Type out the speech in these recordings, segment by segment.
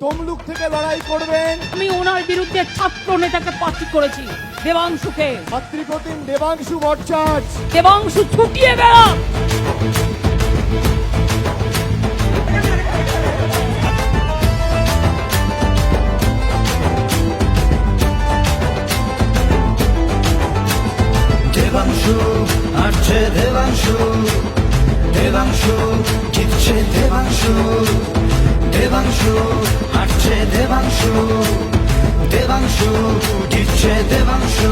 তমলুক থেকে লড়াই করবেন। আমি ওনার বিরুদ্ধে ছাত্র নেতাকে প্রার্থী করেছি, দেবাংশুকে। ছাত্রীপ্রতিম দেবাংশু ভট্টাচার্য। দেবাংশু ছুটিয়ে বেড়া। দেবাংশু আসছে, দেবাংশু দেবাংশু জিতছে, দেবাংশু দেবাংশু আসছে, দেবাংশু দেবাংশু জিতছে, দেবাংশু।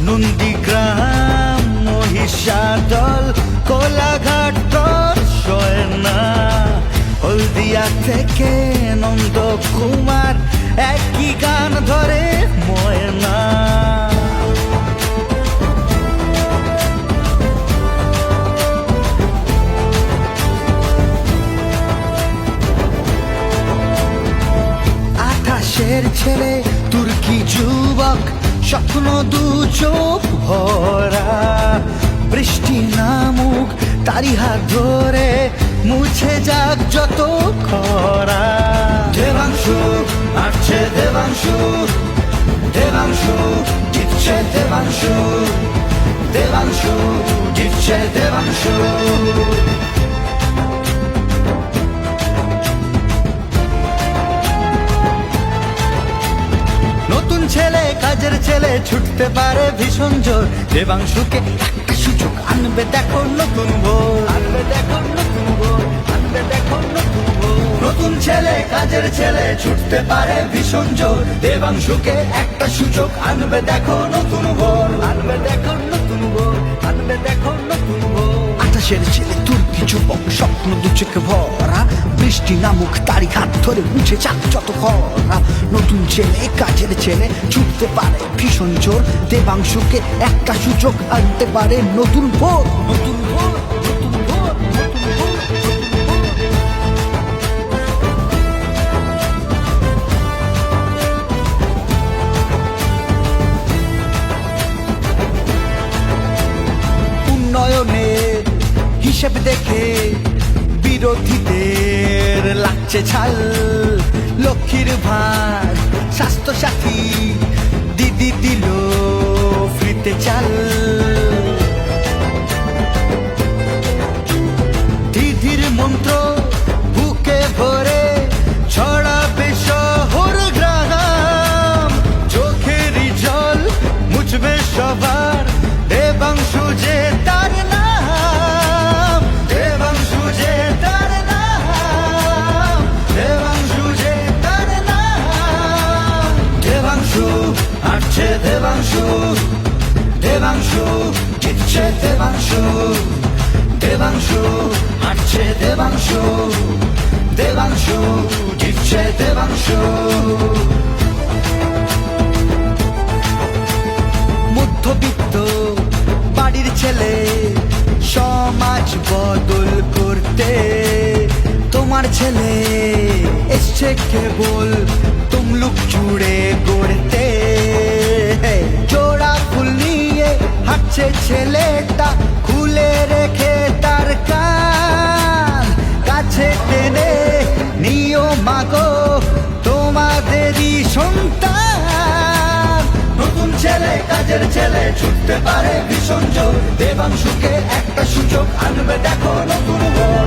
নন্দীগ্রাম, মহিষাদল, কোলাঘাট সয়না, হলদিয়া থেকে নন্দকুমার একই গান ধরে ময়না। আঠাশের ছেলে তুর্কি যুবক, স্বপ্ন দু চোখ ভরা, বৃষ্টি নামুক তারি হাত ধরে মুছে যাক যত খরা। দেবাংশু আসছে, দেবাংশু দেবাংশু জিতছে, দেবাংশু দেবাংশু জিতছে, দেবাংশু। নতুন ছেলে, কাজের ছেলে, ছুটতে পারে ভীষণ জোর, দেবাংশুকে একটা সুযোগ আনবে দেখো নতুন ভোর, আনবে দেখো নতুন ভোর, আনবে দেখো নতুন ভোর। নতুন ছেলে, কাজের ছেলে, ছুটতে পারে ভীষণ জোর, দেবাংশুকে একটা সুযোগ আনবে দেখো নতুন ভোর, আনবে দেখো নতুন ভোর, আনবে দেখো নতুন ভোর। আঠাশের ছেলে তুর্কি যুবক, স্বপ্ন দু চোখে ভরা, বৃষ্টি নামুক তারি হাত ধরে মুছে যাক যত খরা। নতুন ছেলে, কাজের ছেলে, ছুটতে পারে ভীষণ জোর, দেবাংশুকে একটা সুযোগ আনতে পারে নতুন ভোর, নতুন ভোর, নতুন ভোর, নতুন ভোর, নতুন ভোর। উন্নয়নের হিসেব দেখে বিরোধীদের লাগছে ছাল, লক্ষ্মীর ভার, স্বাস্থ্য সাথী, দিদি দিল ফ্রিতে চাল। দিদির মন্ত্র বুকে ভরে ছড়াবে শহর গ্রাম, চোখেরই জল মুছবে সবার, দেবাংশু যে তার নাম, দেবাংশু যে তার নাম, দেবাংশু যে তার নাম। দেবাংশু আসছে, দেবাংশু দেবাংশু জিতছে, দেবাংশু দেবাংশু আসছে, দেবাংশু দেবাংশু জিতছে, দেবাংশু। মধ্যবিত্ত বাড়ির ছেলে, সমাজ বদল করতে তোমার ছেলে এসছে কেবল তমলুক জুড়ে গড়তে। জোড়া ফুল নিয়ে হাঁটছে ছেলেটা, খুলে রেখে তার কান, কাছে টেনে নিও মাগো তোমাদেরই সন্তান। নতুন ছেলে, কাজের ছেলে, ছুটতে পারে ভীষণ জোর, দেবাংশুকে একটা সুযোগ আনবে দেখো নতুন ভোর।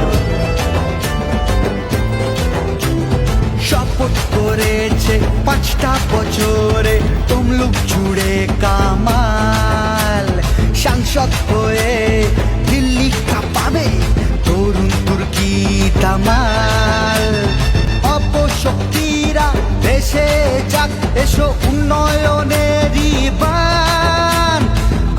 শপথ করেছে 5টা বছরে তমলুক জুড়ে কামাল, সাংসদ হয়ে দিল্লি কাঁপাবে তরুণ তুর্কি দামাল। অপশক্তিরা দেশে যাক, এসো উন্নয়নেরই বান,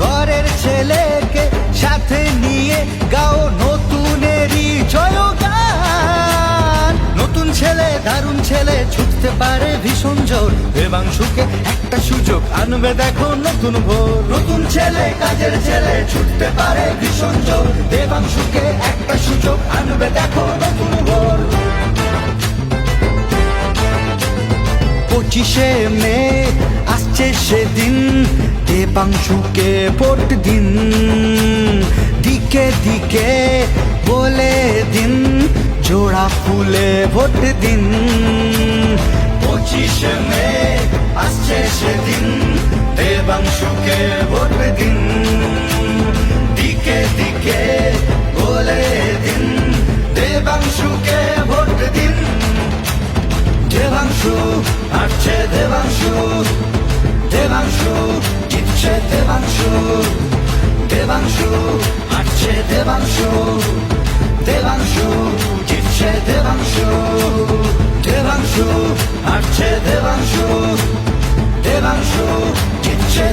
ঘরের ছেলেকে সাথে নিয়ে গাও নতুনেরই জয়গান। নতুন ছেলে, দারুণ ছেলে, ছুটতে পারে ভীষণ জোর, দেবাংশুকে একটা সুযোগ আনবে দেখো নতুন ভোর। নতুন ছেলে, কাজের ছেলে, ছুটতে পারে ভীষণ জোর, দেবাংশুকে একটা সুযোগ আনবে দেখো নতুন ভোর। 25শে মে আসছে সেদিন, দেবাংশুকে ভোট দিন, দিকে দিকে বলে দিন, জোড়া ফুলে ভোট দিন। দেবাংশু হাঁটছে দেবাংশু দেবাংশু জিতছে দেবাংশু দেবাংশু হাঁটছে দেবাংশু দেবাংশু জিতছে দেবাংশু দেবাংশু হাঁটছে দেবাংশু দেবাংশু জিতছে